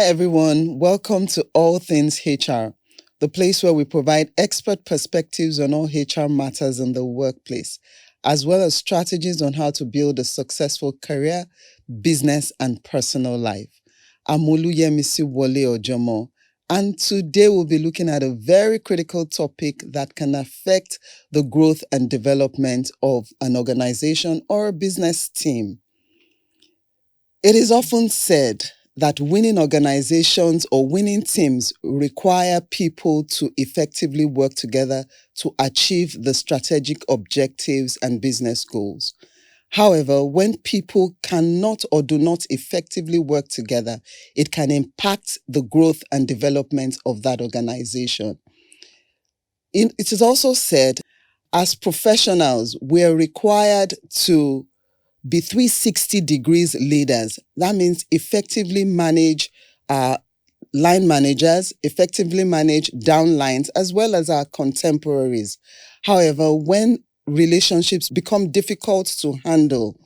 everyone. Welcome to All Things HR, the place where we provide expert perspectives on all HR matters in the workplace, as well as strategies on how to build a successful career, business, and personal life. I'm Yemi WOLE-OJOMO, and today we'll be looking at a very critical topic that can affect the growth and development of an organization or a business team. It is often said that winning organizations or winning teams require people to effectively work together to achieve the strategic objectives and business goals. However, when people cannot or do not effectively work together, it can impact the growth and development of that organization. It is also said, as professionals, we are required to be 360 degrees leaders. That means effectively manage our line managers, effectively manage downlines, as well as our contemporaries. However, when relationships become difficult to handle,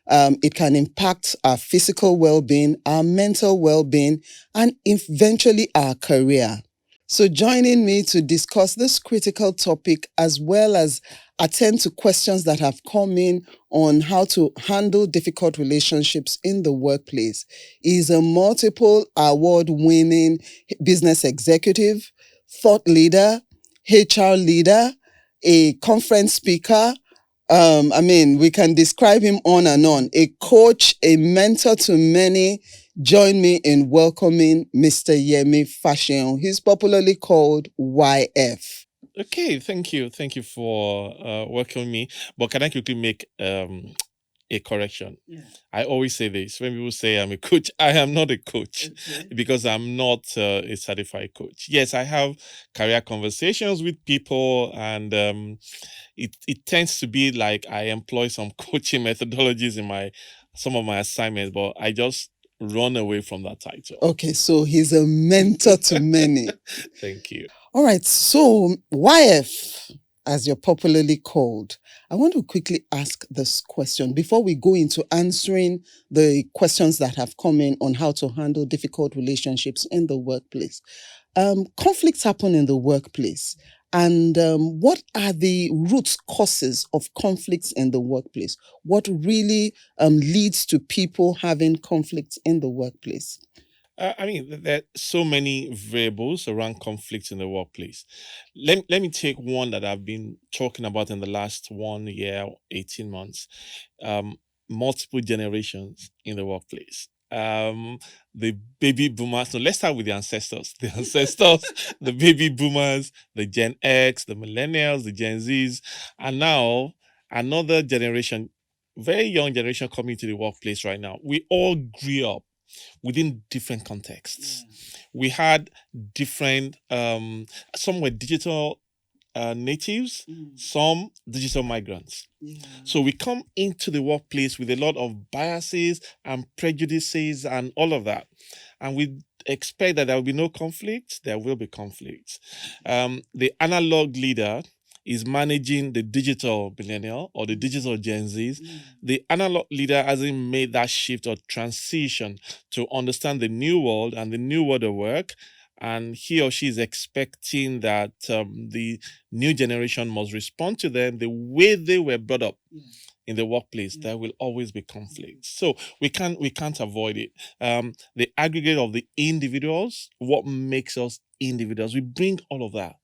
it can impact our physical well-being, our mental well-being, and eventually our career. So joining me to discuss this critical topic, as well as attend to questions that have come in on how to handle difficult relationships in the workplace, is a multiple award-winning business executive, thought leader, HR leader, a conference speaker. We can describe him on and on. A coach, a mentor to many. Join me in welcoming Mr. Yemi Faseun. He's popularly called YF. Okay, thank you. Thank you for welcoming me. But can I quickly make a correction? Yeah. I always say this. When people say I'm a coach, I am not a coach because I'm not a certified coach. Yes, I have career conversations with people, and it tends to be like I employ some coaching methodologies in some of my assignments, but I just run away from that title. Okay, so he's a mentor to many. Thank you. All right, so YF, as you're popularly called, I want to quickly ask this question before we go into answering the questions that have come in on how to handle difficult relationships in the workplace. Conflicts happen in the workplace. And what are the root causes of conflicts in the workplace? What really leads to people having conflicts in the workplace? There are so many variables around conflicts in the workplace. Let me take one that I've been talking about in the last 1 year, 18 months. Multiple generations in the workplace. The baby boomers. So let's start with the ancestors. The ancestors, the baby boomers, the Gen X, the millennials, the Gen Zs, and now another generation, very young generation coming to the workplace right now. We all grew up within different contexts. We had different, some were digital natives, some digital migrants. So we come into the workplace with a lot of biases and prejudices and all of that. And we expect that there will be no conflict. There will be conflicts. The analog leader is managing the digital millennial or the digital Gen Zs. The analog leader hasn't made that shift or transition to understand the new world and the new world of work. And he or she is expecting that the new generation must respond to them the way they were brought up in the workplace. There will always be conflict. So we can't avoid it. The aggregate of the individuals, what makes us individuals, we bring all of that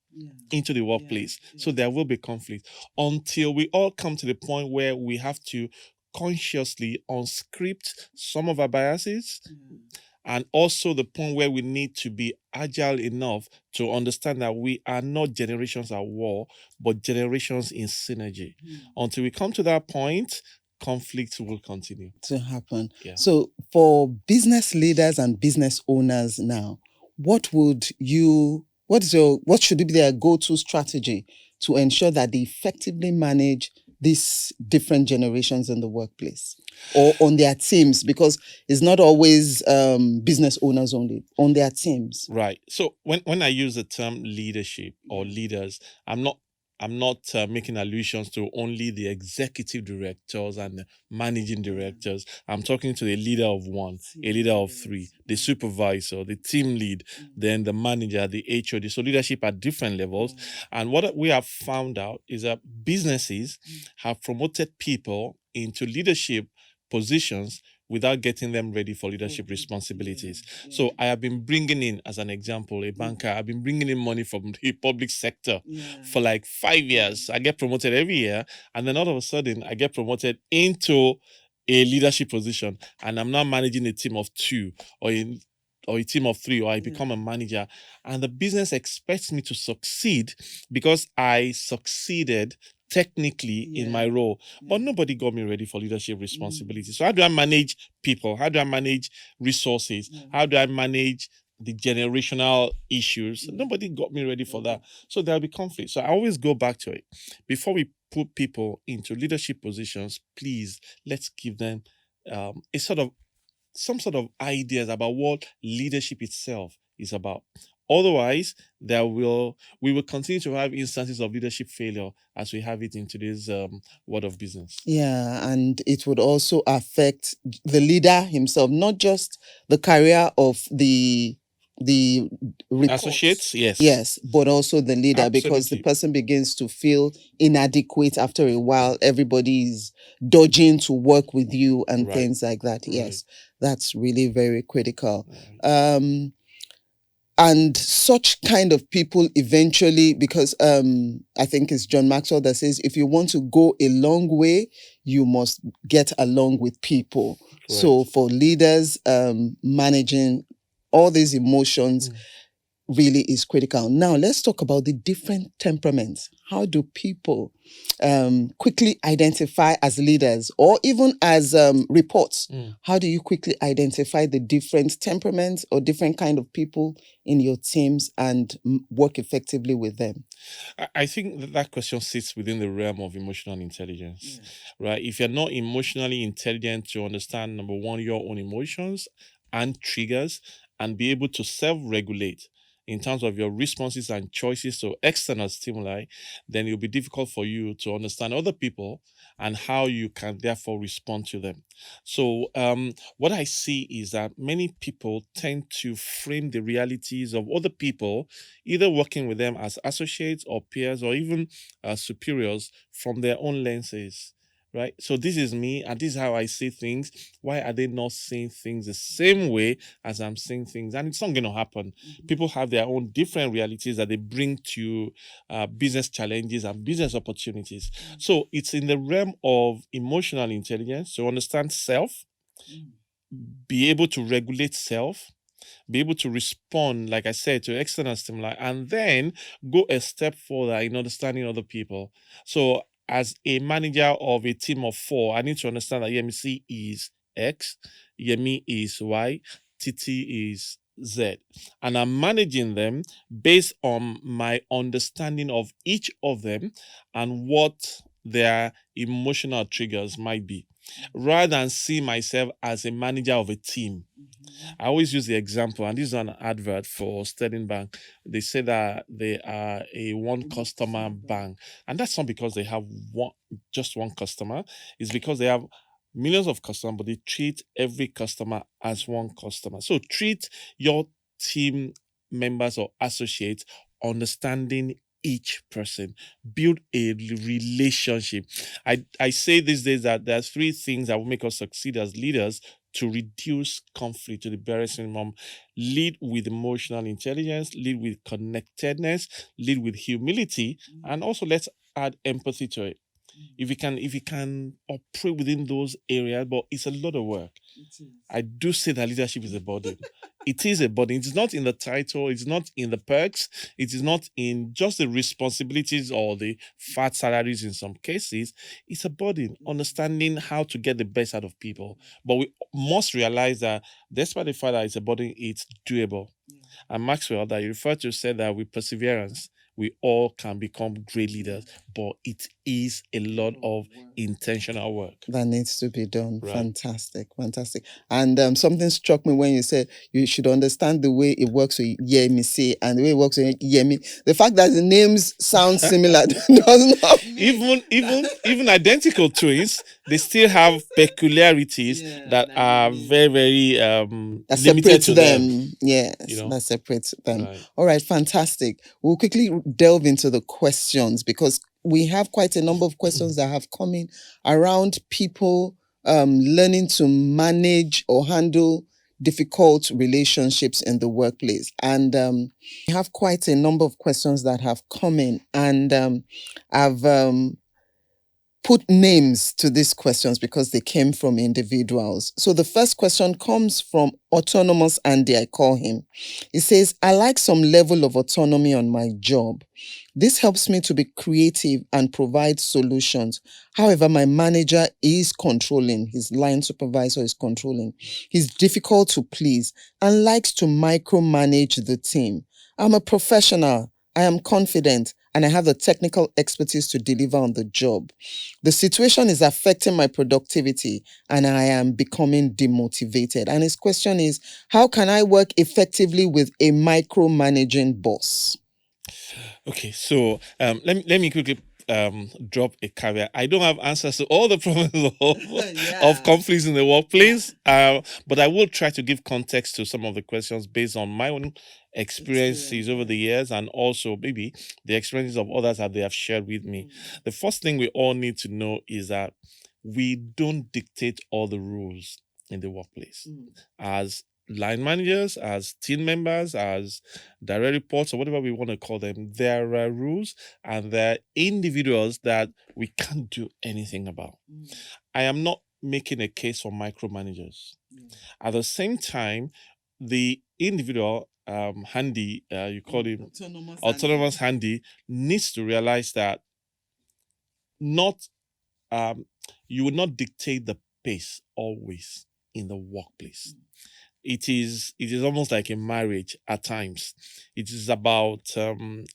into the workplace. So there will be conflict until we all come to the point where we have to consciously unscript some of our biases, and also the point where we need to be agile enough to understand that we are not generations at war, but generations in synergy. Until we come to that point, conflict will continue to happen. Yeah. So for business leaders and business owners now, what should be their go-to strategy to ensure that they effectively manage these different generations in the workplace or on their teams? Because it's not always business owners only, on their teams. Right. So when I use the term leadership or leaders, I'm not I'm not making allusions to only the executive directors and the managing directors. I'm talking to a leader of one, a leader of three, the supervisor, the team lead, then the manager, the HOD. So leadership at different levels. And what we have found out is that businesses have promoted people into leadership positions without getting them ready for leadership responsibilities. So I have been bringing in, as an example, a banker. I've been bringing in money from the public sector for like 5 years. I get promoted every year, and then all of a sudden I get promoted into a leadership position, and I'm now managing a team of 2 or a team of 3, or I become a manager, and the business expects me to succeed because I succeeded technically in my role, but nobody got me ready for leadership responsibility. So how do I manage people? How do I manage resources? How do I manage the generational issues? Nobody got me ready for that. So there'll be conflict. So I always go back to it. Before we put people into leadership positions, please, let's give them some sort of ideas about what leadership itself is about. Otherwise, we will continue to have instances of leadership failure as we have it in today's world of business. Yeah, and it would also affect the leader himself, not just the career of the reports. Associates, yes. Yes, but also the leader, because the Absolutely. person begins to feel inadequate after a while. Everybody is dodging to work with you and Right. things like that. Right. Yes, that's really very critical. Right. And such kind of people eventually, because I think it's John Maxwell that says, if you want to go a long way, you must get along with people. So for leaders, managing all these emotions really is critical. Now, let's talk about the different temperaments. How do people quickly identify as leaders, or even as reports? How do you quickly identify the different temperaments or different kind of people in your teams and work effectively with them? I think that question sits within the realm of emotional intelligence, right? If you're not emotionally intelligent to understand, number one, your own emotions and triggers, and be able to self-regulate in terms of your responses and choices to external stimuli, then it'll be difficult for you to understand other people and how you can therefore respond to them. So what I see is that many people tend to frame the realities of other people, either working with them as associates or peers or even superiors, from their own lenses. Right. So this is me, and this is how I see things. Why are they not seeing things the same way as I'm seeing things? And it's not going to happen. People have their own different realities that they bring to business challenges and business opportunities. So it's in the realm of emotional intelligence to understand self, be able to regulate self, be able to respond, like I said, to external stimuli, and then go a step further in understanding other people. So, as a manager of a team of 4, I need to understand that Yemi is X, Yemi is Y, Titi is Z. And I'm managing them based on my understanding of each of them and what their emotional triggers might be, rather than see myself as a manager of a team. I always use the example, and this is an advert for Sterling Bank. They say that they are a one customer bank, and that's not because they have just one customer. It's because they have millions of customers, but they treat every customer as one customer. So treat your team members or associates understanding each person, build a relationship. I say these days that there are 3 things that will make us succeed as leaders to reduce conflict to the barest minimum. Lead with emotional intelligence, lead with connectedness, lead with humility, and also let's add empathy to it. If you can operate within those areas, but it's a lot of work. I do say that leadership is a burden. It is a burden. It's not in the title, it's not in the perks, it is not in just the responsibilities or the fat salaries in some cases. It's a burden, understanding how to get the best out of people. But we must realize that despite the fact that it's a burden, it's doable. And Maxwell, that you referred to, said that with perseverance, we all can become great leaders, but it is a lot of intentional work that needs to be done. Right. Fantastic. And something struck me when you said you should understand the way it works with Yemi and the way it works with Yemi. The fact that the names sound similar does not mean even identical twins, they still have peculiarities that are very, very that limited separates to them. Yes, you know. that separates them. Right. All right, fantastic. We'll quickly delve into the questions because we have quite a number of questions that have come in around people learning to manage or handle difficult relationships in the workplace. And we have quite a number of questions that have come in, and I've put names to these questions because they came from individuals. So the first question comes from Autonomous Andy, I call him. He says, I like some level of autonomy on my job. This helps me to be creative and provide solutions. However, my manager is controlling. His line supervisor is controlling. He's difficult to please and likes to micromanage the team. I'm a professional. I am confident and I have the technical expertise to deliver on the job. The situation is affecting my productivity and I am becoming demotivated. And his question is, how can I work effectively with a micromanaging boss? Okay, so let me quickly drop a caveat. I don't have answers to all the problems of conflicts in the workplace, but I will try to give context to some of the questions based on my own experiences over the years and also maybe the experiences of others that they have shared with me. The first thing we all need to know is that we don't dictate all the rules in the workplace. As line managers, as team members, as direct reports, or whatever we want to call them, there are rules and there are individuals that we can't do anything about. I am not making a case for micromanagers. At the same time, the individual handy, you call him autonomous handy, needs to realize that not you will not dictate the pace always in the workplace. It is almost like a marriage at times. It is about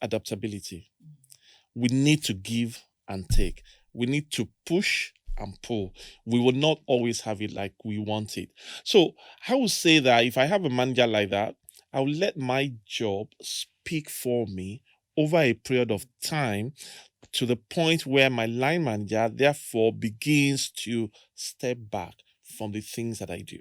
adaptability. We need to give and take. We need to push and pull. We will not always have it like we want it. So I would say that if I have a manager like that, I will let my job speak for me over a period of time to the point where my line manager therefore begins to step back from the things that I do.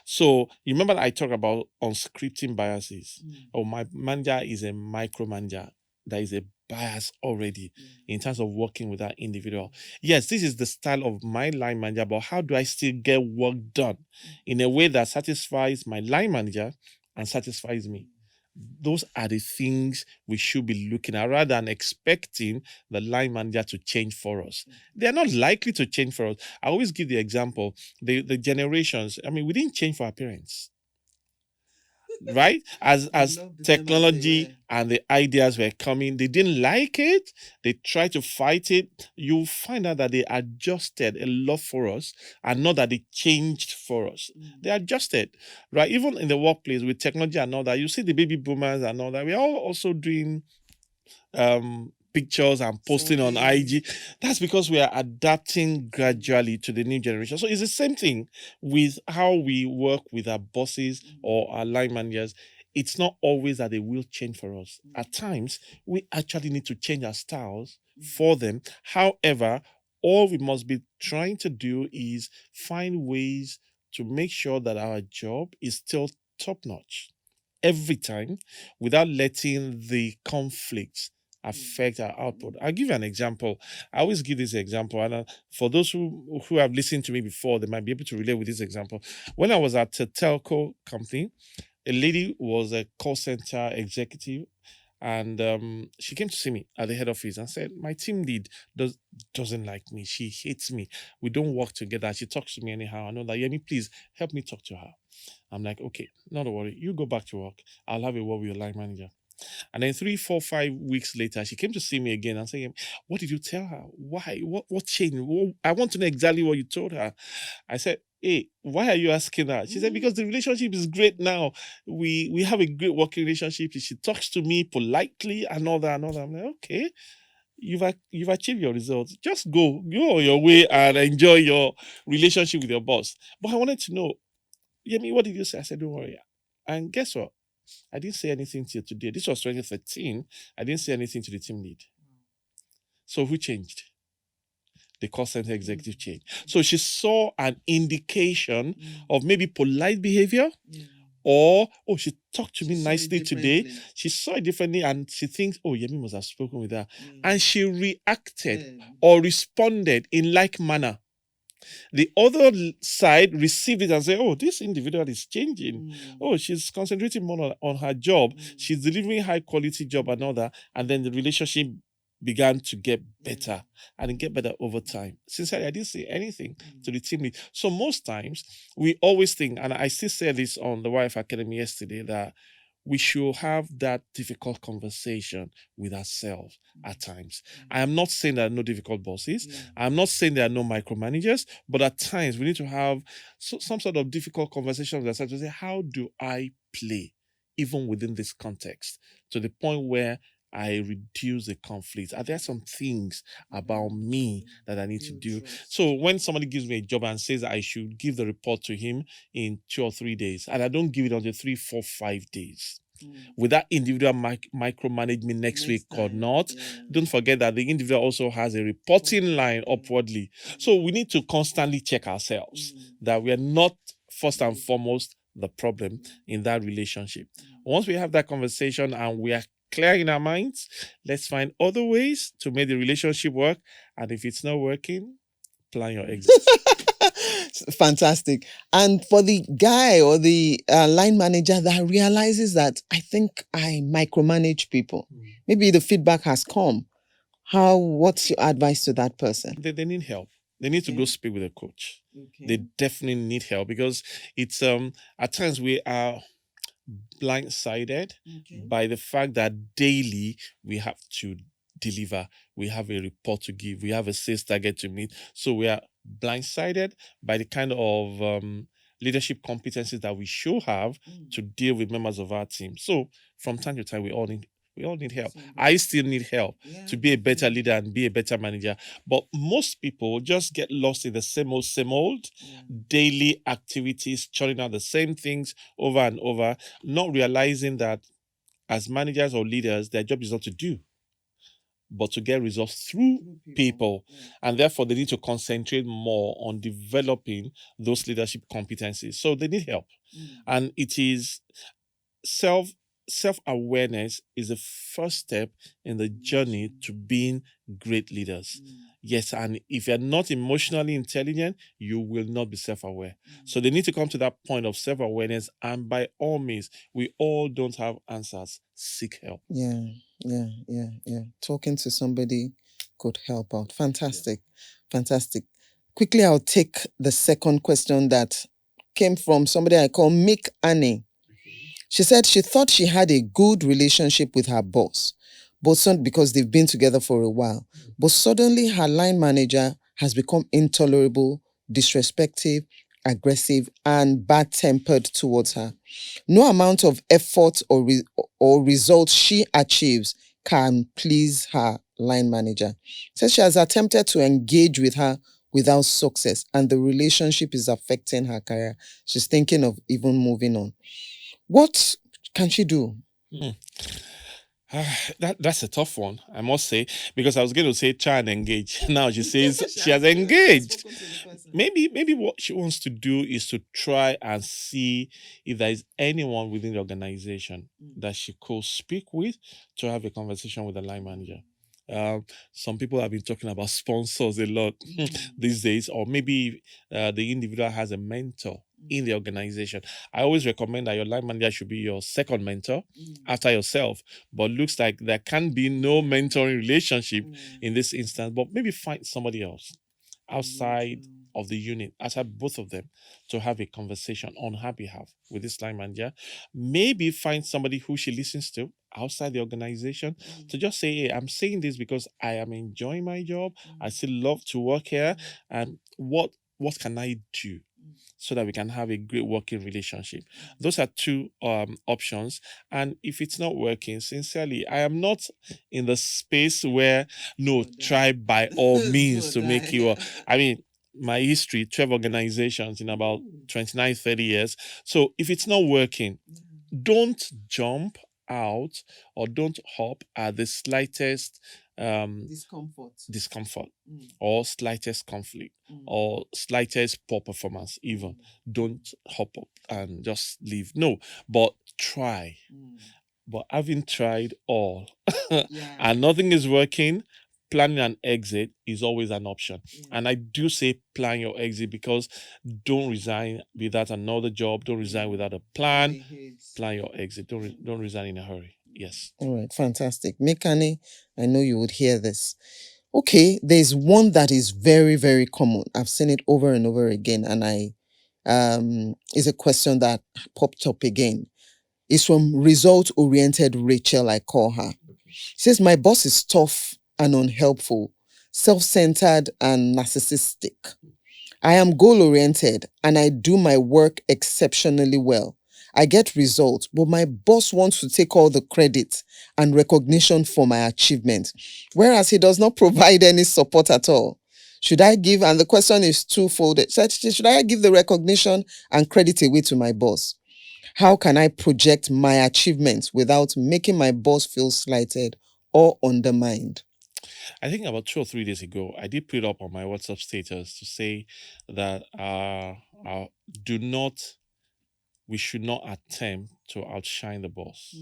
So you remember that I talked about unscripting biases. Oh, my manager is a micromanager. There is a bias already in terms of working with that individual. Yes, this is the style of my line manager, but how do I still get work done in a way that satisfies my line manager and satisfies me? Those are the things we should be looking at rather than expecting the line manager to change for us. They're not likely to change for us. I always give the example, the generations. I mean, we didn't change for our parents. Right? As technology and the ideas were coming, they didn't like it. They tried to fight it. You'll find out that they adjusted a lot for us and not that they changed for us. They adjusted, right? Even in the workplace with technology and all that, you see the baby boomers and all that. We're all also doing pictures and posting on IG. That's because we are adapting gradually to the new generation. So it's the same thing with how we work with our bosses or our line managers. It's not always that they will change for us. At times, we actually need to change our styles for them. However, all we must be trying to do is find ways to make sure that our job is still top notch every time without letting the conflicts affect our output. I'll give you an example. I always give this example, and for those who have listened to me before, they might be able to relate with this example. When I was at a telco company, a lady was a call center executive, and she came to see me at the head office and said, "My team lead doesn't like me. She hates me. We don't work together. She talks to me anyhow. I know that. Yemi, please help me talk to her." I'm like, "Okay, not a worry. You go back to work. I'll have a word with your line manager." And then 3, 4, 5 weeks later, she came to see me again and saying, "What did you tell her? Why? What changed? I want to know exactly what you told her." I said, hey, why are you asking her? She said, because the relationship is great now. We have a great working relationship. She talks to me politely and all that and all that. I'm like, okay, you've achieved your results. Just go on your way and enjoy your relationship with your boss. But I wanted to know, Yemi, what did you say? I said, don't worry. And guess what? I didn't say anything till today. This was 2013. I didn't say anything to the team lead. So who changed? The call center executive changed. So she saw an indication of maybe polite behavior, or she talked to me nicely today. She saw it differently and she thinks, oh, Yemi must have spoken with her. And she reacted or responded in like manner. The other side received it and said, oh, this individual is changing. Oh, she's concentrating more on her job. She's delivering high quality job and all that. And then the relationship began to get better and it get better over time. Sincerely, I didn't say anything to the team lead. So most times we always think, and I still said this on the Wife Academy yesterday, that we should have that difficult conversation with ourselves at times. I am not saying there are no difficult bosses. I'm not saying there are no micromanagers, but at times we need to have some sort of difficult conversation with ourselves to say, how do I play even within this context to the point where I reduce the conflict? Are there some things about me that I need to do? So when somebody gives me a job and says I should give the report to him in 2 or 3 days, and I don't give it until 3, 4, 5 days, will that individual micromanage me next week or not? Don't forget that the individual also has a reporting line upwardly. So we need to constantly check ourselves that we are not first and foremost the problem in that relationship. Once we have that conversation and we are clear in our minds, let's find other ways to make the relationship work. And if it's not working, plan your exit. Fantastic. And for the guy or the line manager that realizes that I think I micromanage people, maybe the feedback has come. What's your advice to that person? They need help. They need to go speak with a coach. They definitely need help because it's at times we are blindsided by the fact that daily we have to deliver, we have a report to give, we have a sales target to meet. So we are blindsided by the kind of leadership competencies that we should have to deal with members of our team. So from time to time, we all need help. I still need help to be a better leader and be a better manager. But most people just get lost in the same old daily activities, churning out the same things over and over, not realizing that as managers or leaders, their job is not to do, but to get results through people. And therefore, they need to concentrate more on developing those leadership competencies. So they need help. And it is self-awareness is the first step in the journey to being great leaders. Yes, and if you're not emotionally intelligent, you will not be self-aware. So they need to come to that point of self-awareness, and by all means, we all don't have answers. Seek help. Yeah. Talking to somebody could help out. Fantastic. Quickly, I'll take the second question that came from somebody I call Mick Annie. She said she thought she had a good relationship with her boss, because they've been together for a while. But suddenly her line manager has become intolerable, disrespectful, aggressive, and bad-tempered towards her. No amount of effort or result she achieves can please her line manager. Says she has attempted to engage with her without success, and the relationship is affecting her career. She's thinking of even moving on. What can she do? That's a tough one, I must say, because I was going to say try and engage. Now she says she has engaged. Maybe what she wants to do is to try and see if there is anyone within the organization that she could speak with to have a conversation with the line manager. Some people have been talking about sponsors a lot these days, or maybe the individual has a mentor in the organization. I always recommend that your line manager should be your second mentor after yourself, but looks like there can be no mentoring relationship in this instance. But maybe find somebody else outside of the unit, outside both of them, to have a conversation on her behalf with this line manager. Maybe find somebody who she listens to outside the organization to just say, hey, I'm saying this because I am enjoying my job. I still love to work here. And what can I do so that we can have a great working relationship. Those are two options. And if it's not working, sincerely, I am not in the space where no, try by all means to make it work. I mean, my history, 12 organizations in about 29, 30 years. So if it's not working, don't jump out or don't hop at the slightest discomfort or slightest conflict or slightest poor performance. Even don't hop up and just leave. No, but try. But having tried all and nothing is working, planning an exit is always an option. And I do say plan your exit, because don't resign without another job. Don't resign without a plan. Plan your exit. Don't resign in a hurry. Yes. All right, fantastic. Mick Annie, I know you would hear this. Okay, there's one that is very, very common. I've seen it over and over again, and is a question that popped up again. It's from result-oriented Rachel, I call her. She says, my boss is tough and unhelpful, self-centered and narcissistic. I am goal-oriented and I do my work exceptionally well. I get results, but my boss wants to take all the credit and recognition for my achievement, whereas he does not provide any support at all. Should I give, and the question is twofold, should I give the recognition and credit away to my boss? How can I project my achievements without making my boss feel slighted or undermined? I think about 2 or 3 days ago, I did put it up on my WhatsApp status to say that we should not attempt to outshine the boss.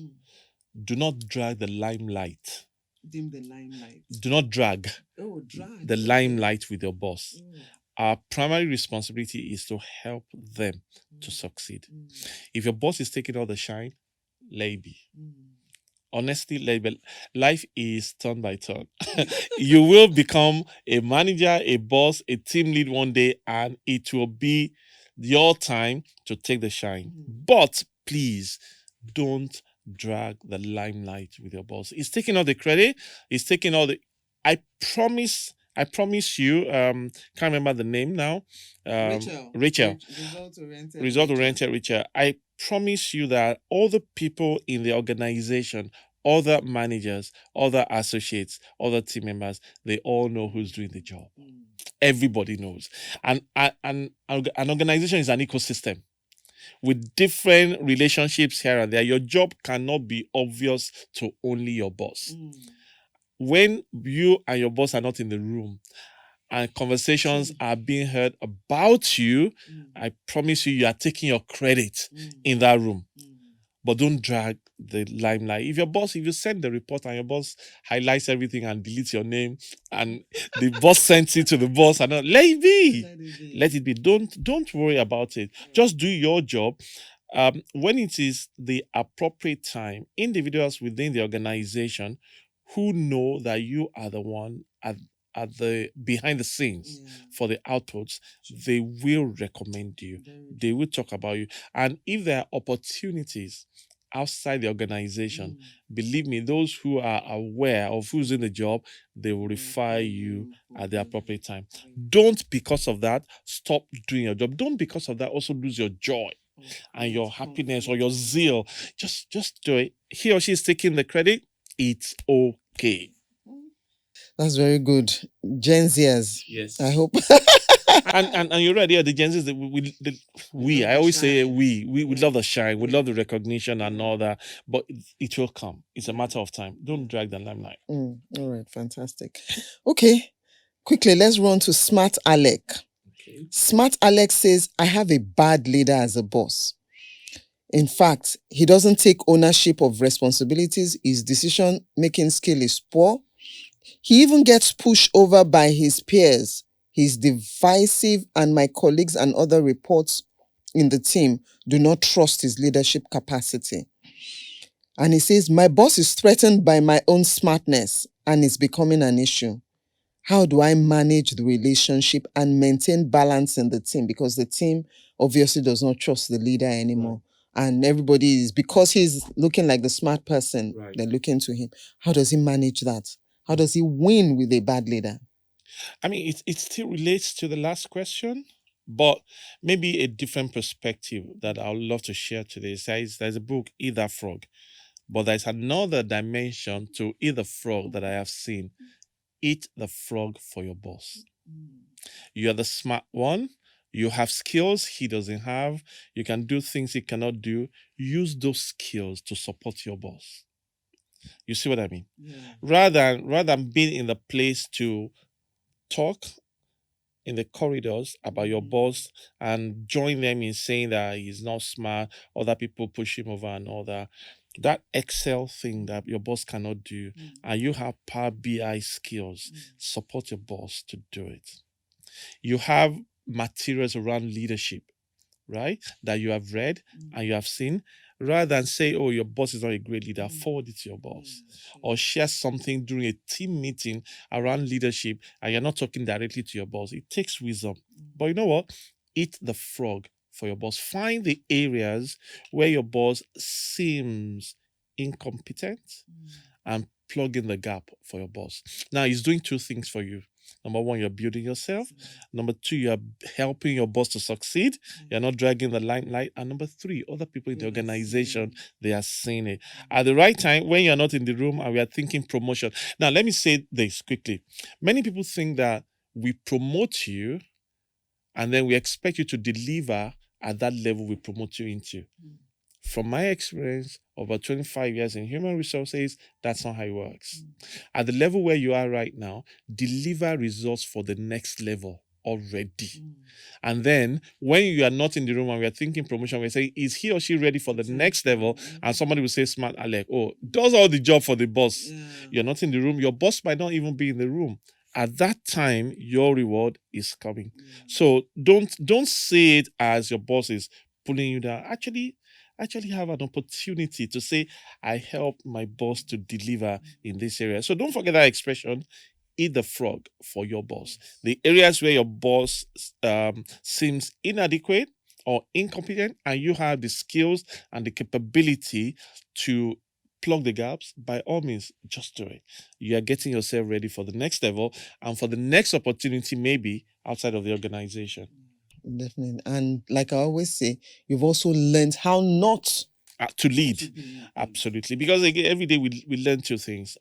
Do not drag the limelight. Dim the limelight. Do not drag the limelight with your boss. Our primary responsibility is to help them to succeed. If your boss is taking all the shine, let it be. Honestly, life is turn by turn. You will become a manager, a boss, a team lead one day, and it will be your time to take the shine. But please don't drag the limelight with your boss. He's taking all the credit. He's taking all the. I promise you. Can't remember the name now. Rachel. Result-oriented Rachel. I promise you that all the people in the organization, other managers, other associates, other team members, they all know who's doing the job. Everybody knows. And an organization is an ecosystem with different relationships here and there. Your job cannot be obvious to only your boss. When you and your boss are not in the room and conversations are being heard about you, I promise you are taking your credit in that room. But don't drag the limelight. If you send the report and your boss highlights everything and deletes your name, and the boss sends it to the boss, and let it be. Let it be. Don't worry about it. Just do your job. When it is the appropriate time, individuals within the organization who know that you are the one at the behind the scenes for the outputs, they will recommend you. They will talk about you. And if there are opportunities outside the organization, believe me, those who are aware of who's in the job, they will refer you at the appropriate time. Don't, because of that, stop doing your job. Don't, because of that, also lose your joy and your happiness or your zeal. Just do it. He or she is taking the credit. It's okay. That's very good. Gen Zers. Yes. I hope. and you're right. Yeah, the Gen Zs, I always say we love the shine, we love the recognition and all that, but it will come. It's a matter of time. Don't drag the limelight. All right, fantastic. Okay, quickly, let's run to Smart Alec. Okay. Smart Alec says, I have a bad leader as a boss. In fact, he doesn't take ownership of responsibilities. His decision-making skill is poor. He even gets pushed over by his peers. He's divisive, and my colleagues and other reports in the team do not trust his leadership capacity. And he says, my boss is threatened by my own smartness and it's becoming an issue. How do I manage the relationship and maintain balance in the team? Because the team obviously does not trust the leader anymore. Right. And everybody is, because he's looking like the smart person, right, they're looking to him. How does he manage that? How does he win with a bad leader? I mean, it still relates to the last question. But maybe a different perspective that I would love to share today says there's a book, Eat That Frog. But there's another dimension to Eat the Frog that I have seen. Eat the frog for your boss. You are the smart one. You have skills he doesn't have. You can do things he cannot do. Use those skills to support your boss. You see what I mean? Rather than being in the place to talk in the corridors about your boss and join them in saying that he's not smart, other people push him over and all that Excel thing that your boss cannot do, and you have Power BI skills, support your boss to do it. You have materials around leadership, right? That you have read and you have seen. Rather than say, oh, your boss is not a great leader, forward it to your boss. Or share something during a team meeting around leadership and you're not talking directly to your boss. It takes wisdom. But you know what? Eat the frog for your boss. Find the areas where your boss seems incompetent and plug in the gap for your boss. Now, he's doing two things for you. Number one, you're building yourself. Number two, you're helping your boss to succeed. You're not dragging the limelight. And number three, other people in the organization, they are seeing it. At the right time, when you're not in the room and we are thinking promotion. Now, let me say this quickly. Many people think that we promote you and then we expect you to deliver at that level we promote you into. From my experience, over 25 years in human resources, that's not how it works. At the level where you are right now, deliver results for the next level already. And then when you are not in the room and we are thinking promotion, we say, is he or she ready for the next level? And somebody will say, smart Alec, oh, does all the job for the boss. You're not in the room. Your boss might not even be in the room. At that time, your reward is coming. So don't see it as your boss is pulling you down. Actually have an opportunity to say, I help my boss to deliver in this area. So don't forget that expression, eat the frog for your boss. The areas where your boss seems inadequate or incompetent, and you have the skills and the capability to plug the gaps, by all means, just do it. You are getting yourself ready for the next level and for the next opportunity, maybe outside of the organization. Definitely. And like I always say, you've also learned how not To lead. Absolutely. Because again, every day we learn two things: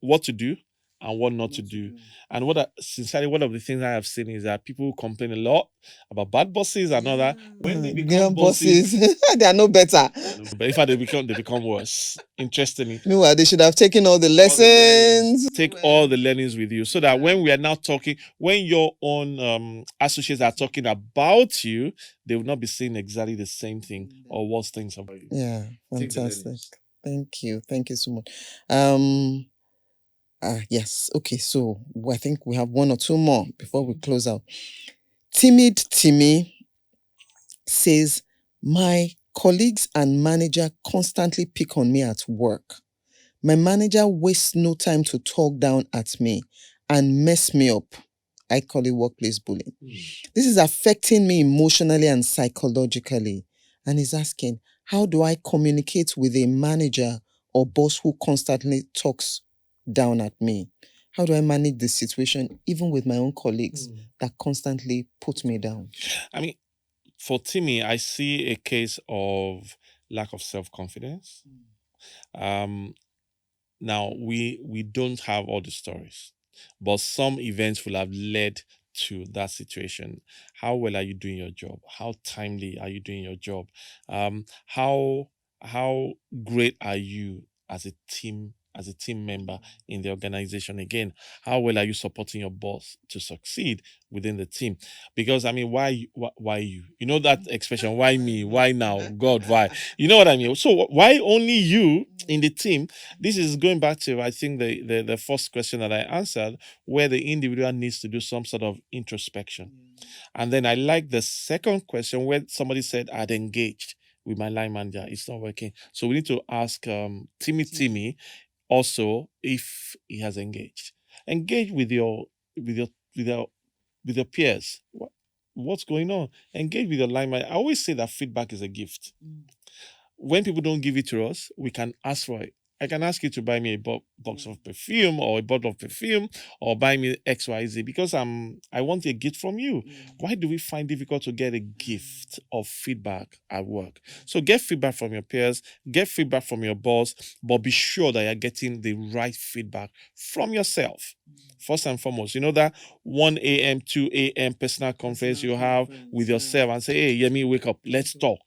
what to do and what not to do. And sincerely, one of the things I have seen is that people complain a lot about bad bosses and all that. When they become bosses, they are no better. but in fact they become worse. Interestingly. Meanwhile, they should have taken all the lessons. Take all the learnings with you so that when we are now talking, when your own associates are talking about you, they will not be saying exactly the same thing or worse things about you. Yeah, Take the fantastic. learnings. Thank you. Thank you so much. Yes. Okay. So I think we have one or two more before we close out. Timid Timmy says, my colleagues and manager constantly pick on me at work. My manager wastes no time to talk down at me and mess me up. I call it workplace bullying. This is affecting me emotionally and psychologically. And he's asking, how do I communicate with a manager or boss who constantly talks down at me? How do I manage the situation, even with my own colleagues that constantly put me down? I mean, for Timmy, I see a case of lack of self-confidence. Now, we don't have all the stories, but some events will have led to that situation. How well are you doing your job? How timely are you doing your job? How great are you as a team member in the organization? Again, how well are you supporting your boss to succeed within the team? Because I mean, why you? You know that expression, why me? Why now? God, why? You know what I mean? So why only you in the team? This is going back to, I think, the first question that I answered, where the individual needs to do some sort of introspection. And then I like the second question where somebody said, I'd engaged with my line manager. It's not working. So we need to ask Timmy also if he has engaged. Engage with your peers. What's going on? Engage with your line manager. I always say that feedback is a gift. When people don't give it to us, we can ask for it. I can ask you to buy me a box of perfume or a bottle of perfume or buy me XYZ because I want a gift from you. Why do we find difficult to get a gift of feedback at work? So get feedback from your peers, get feedback from your boss, but be sure that you're getting the right feedback from yourself. First and foremost, you know that 1 a.m., 2 a.m. personal conference you have with yourself and say, hey, Yemi, wake up, let's talk.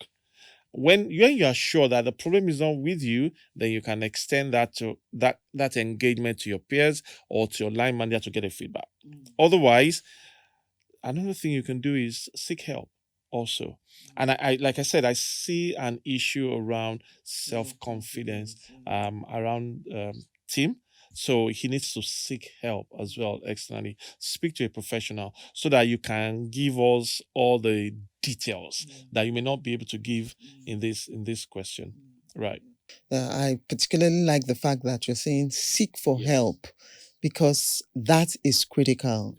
When you are sure that the problem is not with you, then you can extend that to that engagement to your peers or to your line manager to get a feedback. Otherwise, another thing you can do is seek help also. And I like I said, I see an issue around self-confidence around Tim. So he needs to seek help as well externally. Speak to a professional so that you can give us all the details that you may not be able to give in this question. Right. I particularly like the fact that you're saying seek for Yes. help, because that is critical.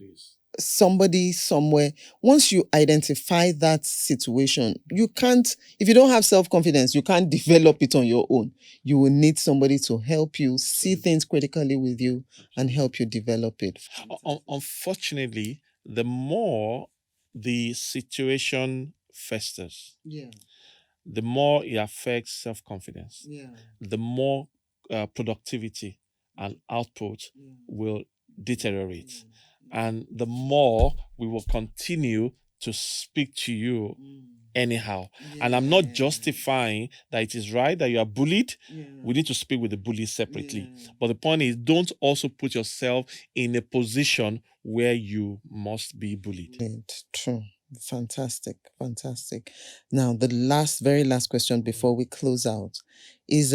Somebody somewhere, once you identify that situation, you can't, if you don't have self-confidence, you can't develop it on your own. You will need somebody to help you see things critically with you and help you develop it. Unfortunately, the more the situation festers, the more it affects self-confidence, the more productivity and output will deteriorate. And the more we will continue to speak to you anyhow. And I'm not justifying that it is right that you are bullied. We need to speak with the bully separately. But the point is, don't also put yourself in a position where you must be bullied. True. Fantastic. Now, the very last question before we close out is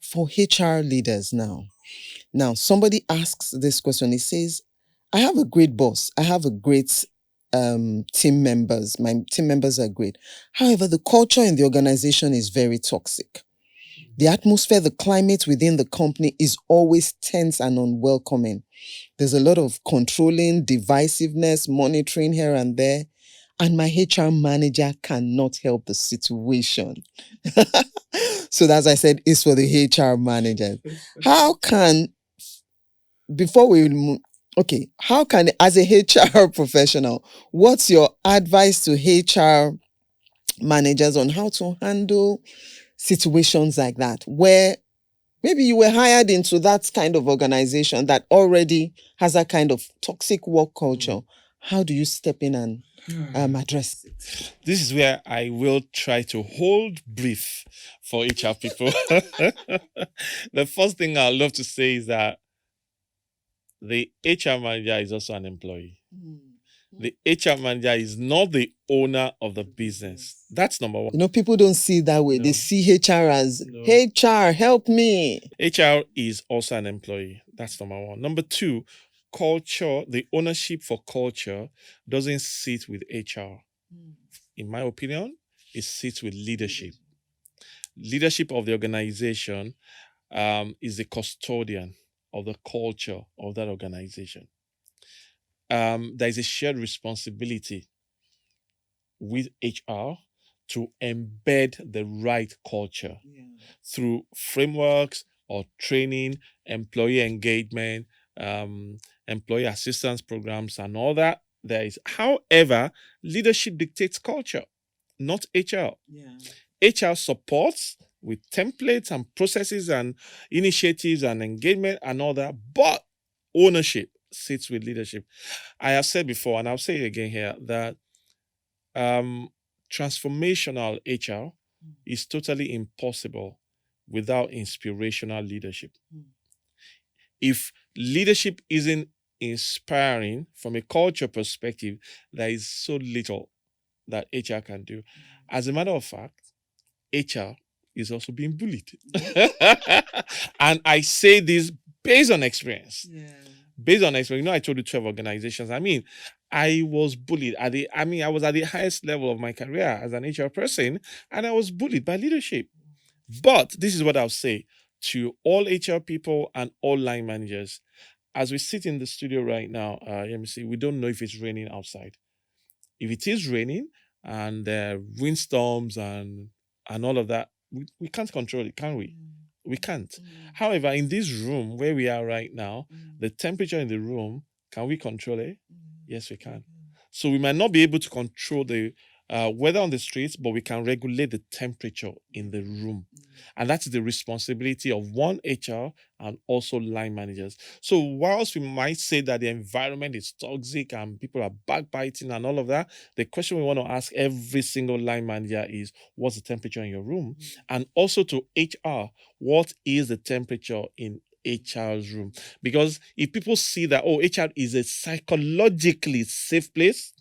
for HR leaders now. Now, somebody asks this question. He says, I have a great boss. I have a great team members. My team members are great. However, the culture in the organization is very toxic. The atmosphere, the climate within the company is always tense and unwelcoming. There's a lot of controlling, divisiveness, monitoring here and there. And my HR manager cannot help the situation. So, as I said, it's for the HR manager. How can, how can, as a HR professional, what's your advice to HR managers on how to handle situations like that, where maybe you were hired into that kind of organization that already has a kind of toxic work culture? How do you step in and address it? This is where I will try to hold brief for HR people. The first thing I'd love to say is that the HR manager is also an employee. The HR manager is not the owner of the business. That's number one. People don't see it that way. No. They see HR as, HR, help me. HR is also an employee. That's number one. Number two, culture, the ownership for culture doesn't sit with HR. In my opinion, it sits with leadership. Leadership of the organization is the custodian of the culture of that organization. There is a shared responsibility with HR to embed the right culture through frameworks or training, employee engagement, employee assistance programs, and all that. However, leadership dictates culture, not HR. HR supports with templates and processes and initiatives and engagement and all that, but ownership sits with leadership. I have said before, and I'll say it again here, that transformational HR is totally impossible without inspirational leadership. If leadership isn't inspiring from a culture perspective, there is so little that HR can do. As a matter of fact, HR is also being bullied. And I say this based on experience. Based on experience, I told you 12 organizations. I was bullied I was at the highest level of my career as an HR person, and I was bullied by leadership. But this is what I'll say to all HR people and all line managers. As we sit in the studio right now, let me see, we don't know if it's raining outside. If it is raining and windstorms and all of that, we can't control it, can we? We can't. However, in this room where we are right now, the temperature in the room, can we control it? Yes, we can. So we might not be able to control the weather on the streets, but we can regulate the temperature in the room. And that's the responsibility of one HR and also line managers. So whilst we might say that the environment is toxic and people are backbiting and all of that, the question we want to ask every single line manager is, what's the temperature in your room? And also to HR, what is the temperature in HR's room? Because if people see that, oh, HR is a psychologically safe place,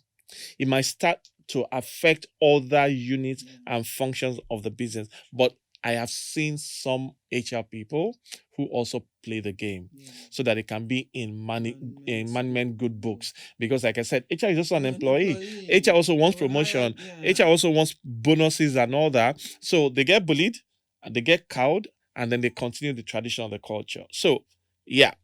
it might start to affect other units and functions of the business. But I have seen some HR people who also play the game so that it can be in management good books. Because, like I said, HR is also an employee. HR also wants promotion. HR also wants bonuses and all that. So they get bullied and they get cowed and then they continue the tradition of the culture. So, yeah,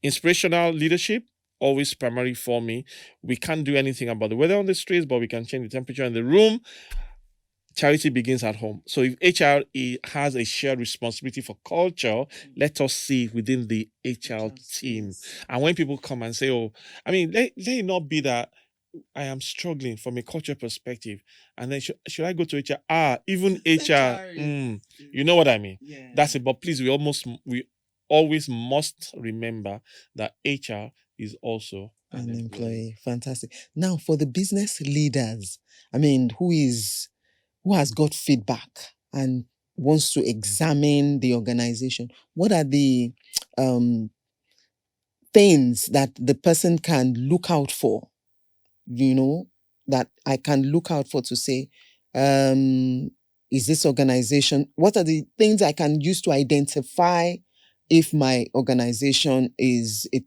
inspirational leadership always primary for me. We can't do anything about the weather on the streets, but we can change the temperature in the room. Charity begins at home. So if HR has a shared responsibility for culture, let us see within the HR team. And when people come and say, oh, I mean, let it not be that I am struggling from a culture perspective. And then should I go to HR? Even HR, you know what I mean? That's it. But please, we always must remember that HR is also an employee. Fantastic. Now, for the business leaders, I mean, who has got feedback and wants to examine the organization, what are the things that the person can look out for, that I can look out for to say, is this organization, what are the things I can use to identify if my organization has a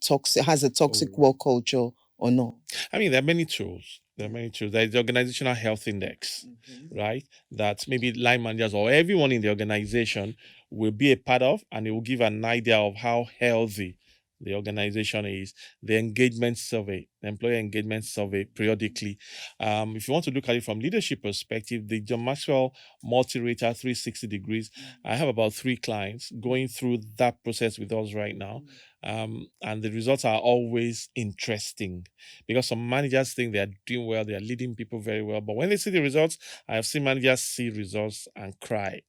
toxic work culture or not? I mean, there are many tools. There's the Organizational Health Index, right? That maybe line managers or everyone in the organization will be a part of, and it will give an idea of how healthy the organization is. The engagement survey, the employee engagement survey periodically. If you want to look at it from leadership perspective, the John Maxwell multi-rater 360 degrees, I have about 3 clients going through that process with us right now. And the results are always interesting because some managers think they are doing well, they are leading people very well. But when they see the results, I have seen managers see results and cry.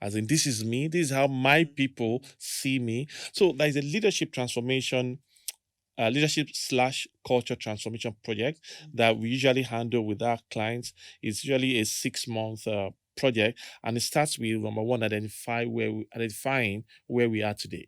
As in, this is me, this is how my people see me. So there is a leadership transformation, leadership/culture transformation project that we usually handle with our clients. It's usually a 6-month project, and it starts with number one, identifying where we are today.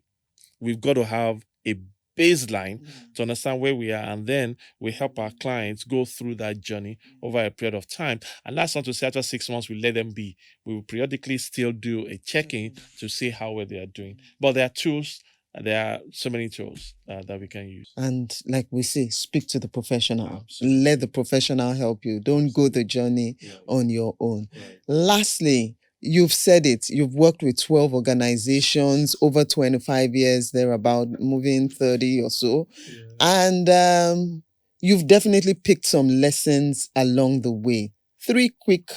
We've got to have a baseline to understand where we are, and then we help our clients go through that journey over a period of time. And that's not to say after 6 months we let them be. We will periodically still do a check-in to see how well they are doing. But there are tools. There are so many tools that we can use. And like we say, speak to the professional. Absolutely. Let the professional help you. Don't go the journey on your own. Right. Lastly, you've said it. You've worked with 12 organizations over 25 years. They're about moving 30 or so. Yeah. And you've definitely picked some lessons along the way. 3 quick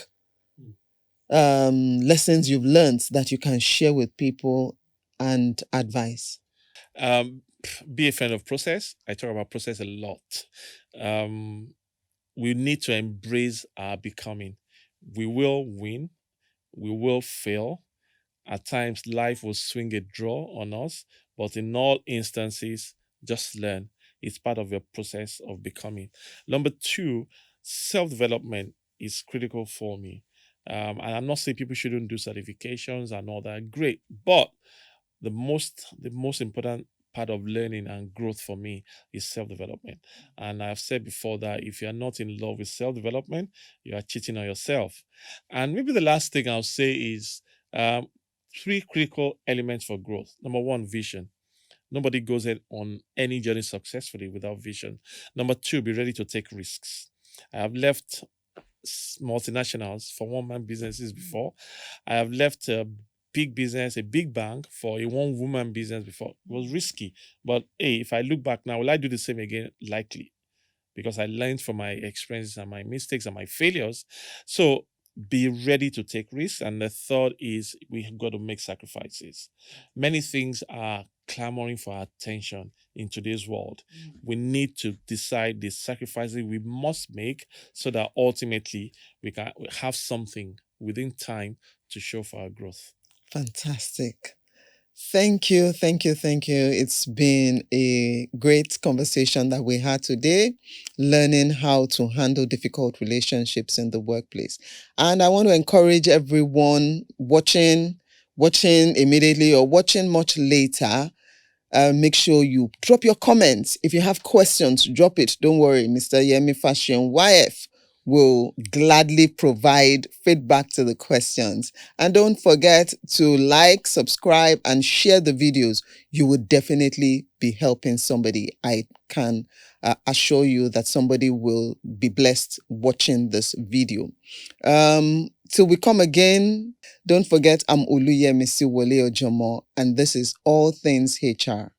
lessons you've learned that you can share with people and advice. Be a fan of process. I talk about process a lot. We need to embrace our becoming. We will win. We will fail. At times, life will swing a draw on us, but in all instances, just learn. It's part of your process of becoming. Number 2, self-development is critical for me. And I'm not saying people shouldn't do certifications and all that. Great. But the most important part of learning and growth for me is self-development. And I've said before that if you're not in love with self-development, you are cheating on yourself. And maybe the last thing I'll say is 3 critical elements for growth. Number 1, vision. Nobody goes on any journey successfully without vision. Number 2, be ready to take risks. I have left multinationals for one-man businesses before. I have left a big business, a big bank for a one-woman business before. It was risky. But hey, if I look back now, will I do the same again? Likely. Because I learned from my experiences and my mistakes and my failures. So be ready to take risks. And the third is we have got to make sacrifices. Many things are clamoring for our attention in today's world. We need to decide the sacrifices we must make so that ultimately we can have something within time to show for our growth. Fantastic. Thank you, thank you, thank you. It's been a great conversation that we had today, learning how to handle difficult relationships in the workplace. And I want to encourage everyone watching immediately or watching much later. Make sure you drop your comments. If you have questions, drop it. Don't worry, Mr. Yemi Faseun YF will gladly provide feedback to the questions. And don't forget to like, subscribe, and share the videos. You will definitely be helping somebody. I can assure you that somebody will be blessed watching this video. Till we come again, don't forget I'm Oluyemisi WOLE-OJOMO, and this is All Things HR.